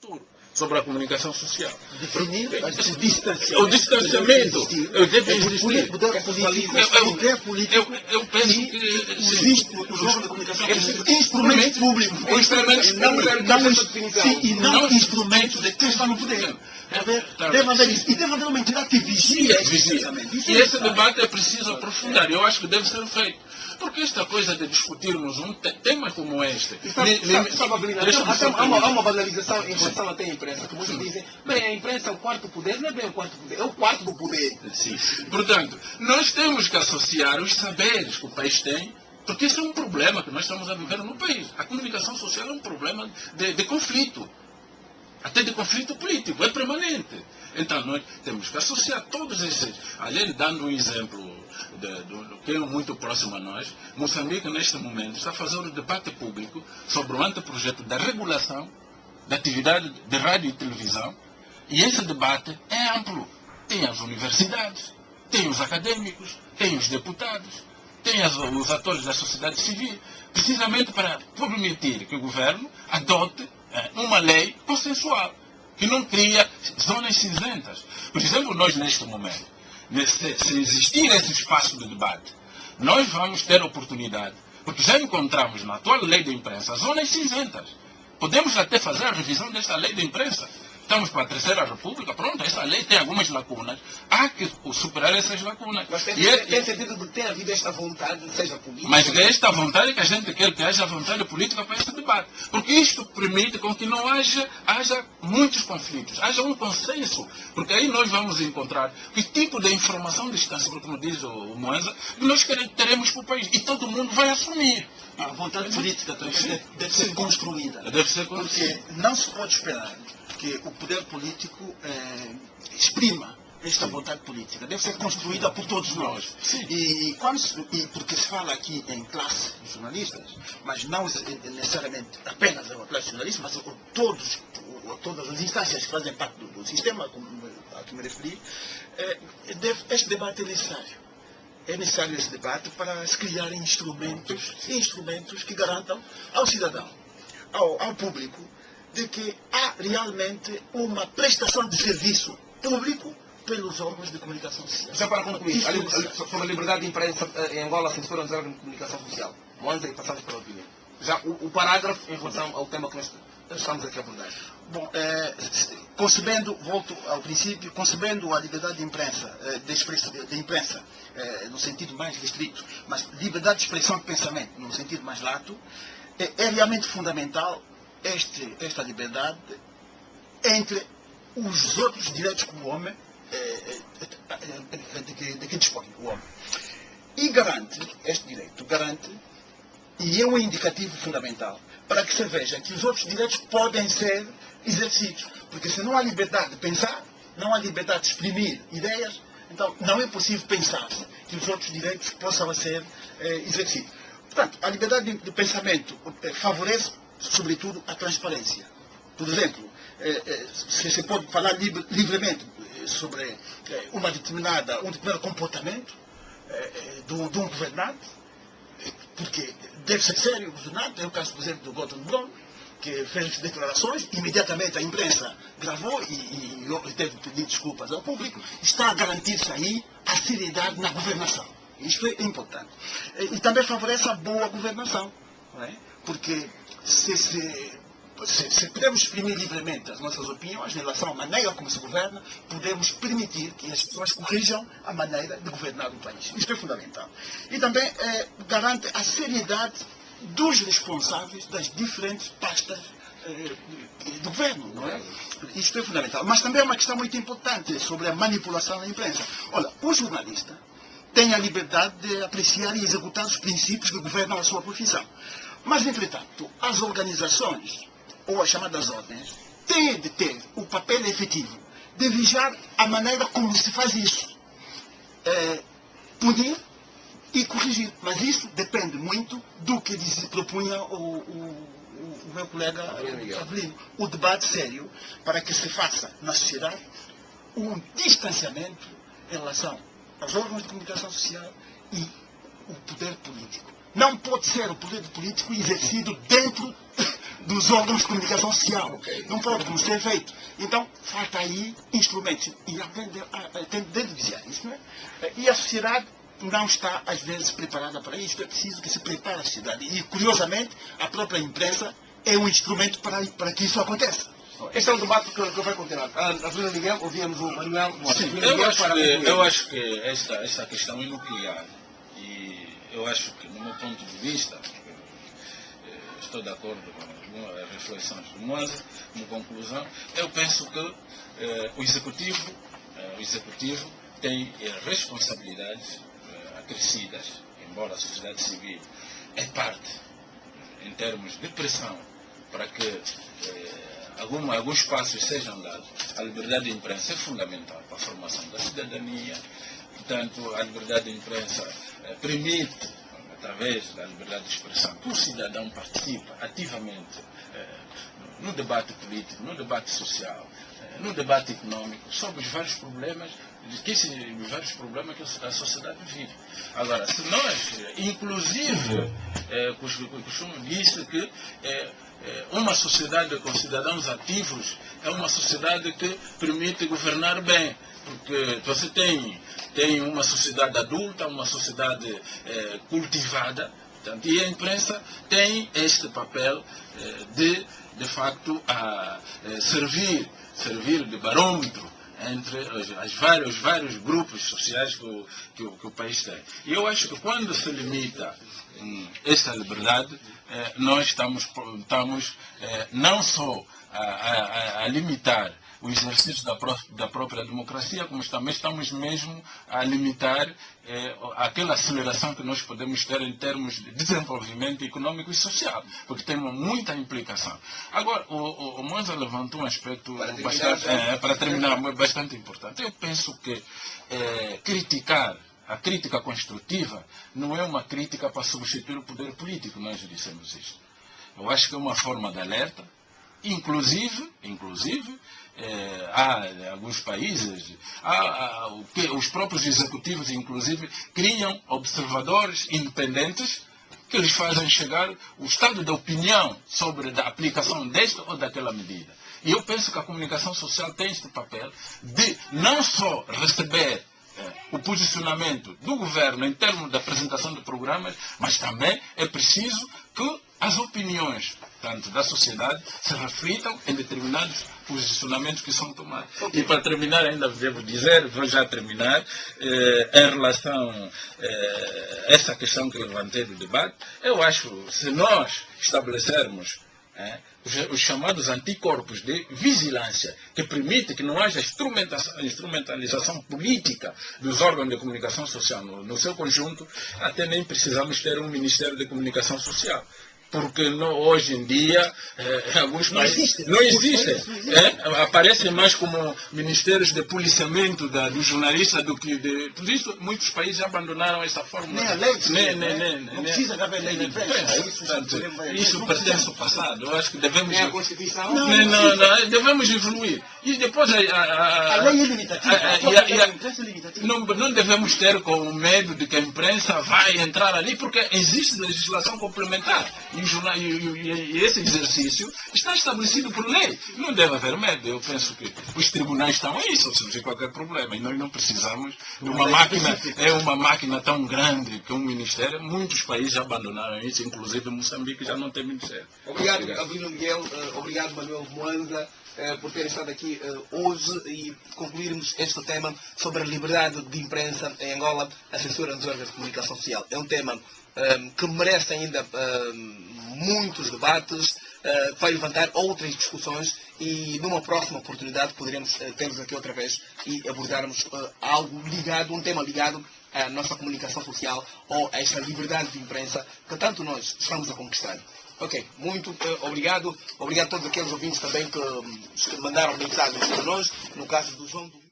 futuro sobre a comunicação social. Definir o distanciamento. Deve existir. O poder político eu penso que existe os órgãos de comunicação como instrumentos públicos. E não instrumentos de quem está no poder. Deve haver isso. E deve haver uma entidade que vigia esse distanciamento. E esse debate é preciso aprofundar. Eu acho que deve ser feito. Porque esta coisa de discutirmos temas como este... Há uma banalização em relação até à imprensa, que muitos dizem, bem, a imprensa é o quarto poder, não é bem o quarto poder, é o quarto do poder. Sim. Portanto, nós temos que associar os saberes que o país tem, porque esse é um problema que nós estamos a viver no país. A comunicação social é um problema de conflito. Até de conflito político, é permanente. Então, nós temos que associar todos esses... Além de dando um exemplo do que é muito próximo a nós, Moçambique, neste momento, está fazendo um debate público sobre o anteprojeto da regulação da atividade de rádio e televisão, e esse debate é amplo. Tem as universidades, tem os acadêmicos, tem os deputados, tem os atores da sociedade civil, precisamente para permitir que o governo adote uma lei consensual, que não cria zonas cinzentas. Por exemplo, nós neste momento, se existir esse espaço de debate, nós vamos ter oportunidade, porque já encontramos na atual lei da imprensa zonas cinzentas. Podemos até fazer a revisão desta lei da imprensa. Estamos para a Terceira República, pronto, essa lei tem algumas lacunas. Há que superar essas lacunas. Mas tem sentido de ter havido esta vontade, seja política... Mas é esta vontade que a gente quer que haja vontade política para este debate. Porque isto permite com que não haja muitos conflitos, haja um consenso. Porque aí nós vamos encontrar que tipo de informação distância, como diz o Moanza, que nós teremos para o país. E todo mundo vai assumir. A vontade política também deve ser construída. Deve ser construída. Porque não se pode esperar que o poder político exprima esta vontade política. Deve ser construída por todos nós. E porque se fala aqui em classe de jornalistas, mas não necessariamente apenas uma classe de jornalistas, mas todas as instâncias que fazem parte do sistema, como a que me referi, este debate é necessário. É necessário esse debate para se criarem instrumentos que garantam ao cidadão, ao público, de que há realmente uma prestação de serviço público pelos órgãos de comunicação social. Já para concluir, sobre a liberdade de imprensa em Angola, a censura nos órgãos de comunicação social. Moanza, e passamos para a opinião. Já o parágrafo em relação ao tema que nós estamos aqui a abordar. Bom, volto ao princípio, concebendo a liberdade de imprensa, de imprensa no sentido mais restrito, mas liberdade de expressão de pensamento no sentido mais lato, é realmente fundamental esta liberdade entre os outros direitos que o homem de que dispõe o homem. E este direito garante, e é um indicativo fundamental, para que se veja que os outros direitos podem ser exercidos. Porque se não há liberdade de pensar, não há liberdade de exprimir ideias, então não é possível pensar que os outros direitos possam ser exercidos. Portanto, a liberdade de pensamento favorece, sobretudo, a transparência. Por exemplo, se pode falar livremente sobre um determinado comportamento de um governante, porque deve ser sério o governante. É o caso, por exemplo, do Gordon Brown, que fez declarações, imediatamente a imprensa gravou e teve que pedir desculpas ao público. Está a garantir-se aí a seriedade na governação. Isto é importante. E também favorece a boa governação, não é? Porque se podemos exprimir livremente as nossas opiniões em relação à maneira como se governa, podemos permitir que as pessoas corrijam a maneira de governar o país. Isto é fundamental. E também garante a seriedade dos responsáveis das diferentes pastas do governo, não é? Isto é fundamental. Mas também é uma questão muito importante sobre a manipulação da imprensa. Olha, o jornalista tem a liberdade de apreciar e executar os princípios que governam a sua profissão. Mas, entretanto, as organizações, ou as chamadas ordens, têm de ter o papel efetivo de vigiar a maneira como se faz isso. Punir e corrigir. Mas isso depende muito do que propunha o meu colega Avelino. O debate sério para que se faça na sociedade um distanciamento em relação aos órgãos de comunicação social e o poder político. Não pode ser o poder político exercido dentro dos órgãos de comunicação social. Não pode, como ser feito. Então, falta aí instrumentos. E alguém tem de vigiar isso, não é? E a sociedade não está, às vezes, preparada para isso. É preciso que se prepare a sociedade. E, curiosamente, a própria imprensa é um instrumento para que isso aconteça. Este é um debate que vai continuar. A Fernanda Miguel, ouvimos o Manuel. Sim, eu acho que esta questão é nuclear. E eu acho que, no meu ponto de vista, estou de acordo com as reflexões do Moza, como conclusão, eu penso que o Executivo tem responsabilidades acrescidas, embora a sociedade civil é parte, em termos de pressão, para que alguns passos sejam dados. A liberdade de imprensa é fundamental para a formação da cidadania. Portanto, a liberdade de imprensa permite, através da liberdade de expressão, que o cidadão participe ativamente no debate político, no debate social, no debate econômico, sobre os vários problemas que a sociedade vive. Agora, se nós, inclusive, costumo dizer que uma sociedade com cidadãos ativos é uma sociedade que permite governar bem, porque você tem uma sociedade adulta, uma sociedade cultivada, portanto, e a imprensa tem este papel de facto, servir de barômetro entre os vários grupos sociais que o país tem. E eu acho que quando se limita esta liberdade, nós estamos não só a limitar o exercício da própria democracia, como também estamos mesmo a limitar aquela aceleração que nós podemos ter em termos de desenvolvimento econômico e social, porque tem muita implicação. Agora, o Moza levantou um aspecto para terminar, bastante importante. Eu penso que a crítica construtiva não é uma crítica para substituir o poder político, nós dissemos isto. Eu acho que é uma forma de alerta. Inclusive, há alguns países, os próprios executivos, inclusive, criam observadores independentes que lhes fazem chegar o estado de opinião sobre a aplicação desta ou daquela medida. E eu penso que a comunicação social tem este papel de não só receber o posicionamento do governo em termos da apresentação de programas, mas também é preciso que as opiniões, tanto da sociedade, se reflitam em determinados posicionamentos que são tomados. Okay. E para terminar, ainda devo dizer, vou já terminar, em relação a essa questão que levantei do debate, eu acho que se nós estabelecermos os chamados anticorpos de vigilância, que permite que não haja instrumentalização política dos órgãos de comunicação social no seu conjunto, até nem precisamos ter um Ministério de Comunicação Social. Porque hoje em dia, alguns países não existem. Aparecem mais como ministérios de policiamento dos jornalistas do que de. Por isso, muitos países já abandonaram essa forma. Nem a lei. Não precisa haver lei de imprensa. Isso pertence ao passado. Eu acho que devemos. É a Constituição? Não, devemos evoluir. E depois a lei é limitativa. Não devemos ter com medo de que a imprensa vai entrar ali, porque existe legislação complementar. E esse exercício está estabelecido por lei. Não deve haver medo. Eu penso que os tribunais estão aí, se surgir qualquer problema. E nós não precisamos de uma máquina. É uma máquina tão grande que um ministério. Muitos países já abandonaram isso, inclusive Moçambique já não tem ministério. Obrigado, Abino Miguel. Obrigado, Manuel Moanza, por terem estado aqui hoje e concluirmos este tema sobre a liberdade de imprensa em Angola, a censura nos órgãos de comunicação social. É um tema que merece ainda muitos debates, vai levantar outras discussões e numa próxima oportunidade poderemos ter-nos aqui outra vez e abordarmos algo ligado, um tema ligado à nossa comunicação social ou a esta liberdade de imprensa que tanto nós estamos a conquistar. Ok, muito obrigado. Obrigado a todos aqueles ouvintes também que mandaram mensagens para nós, no caso do João do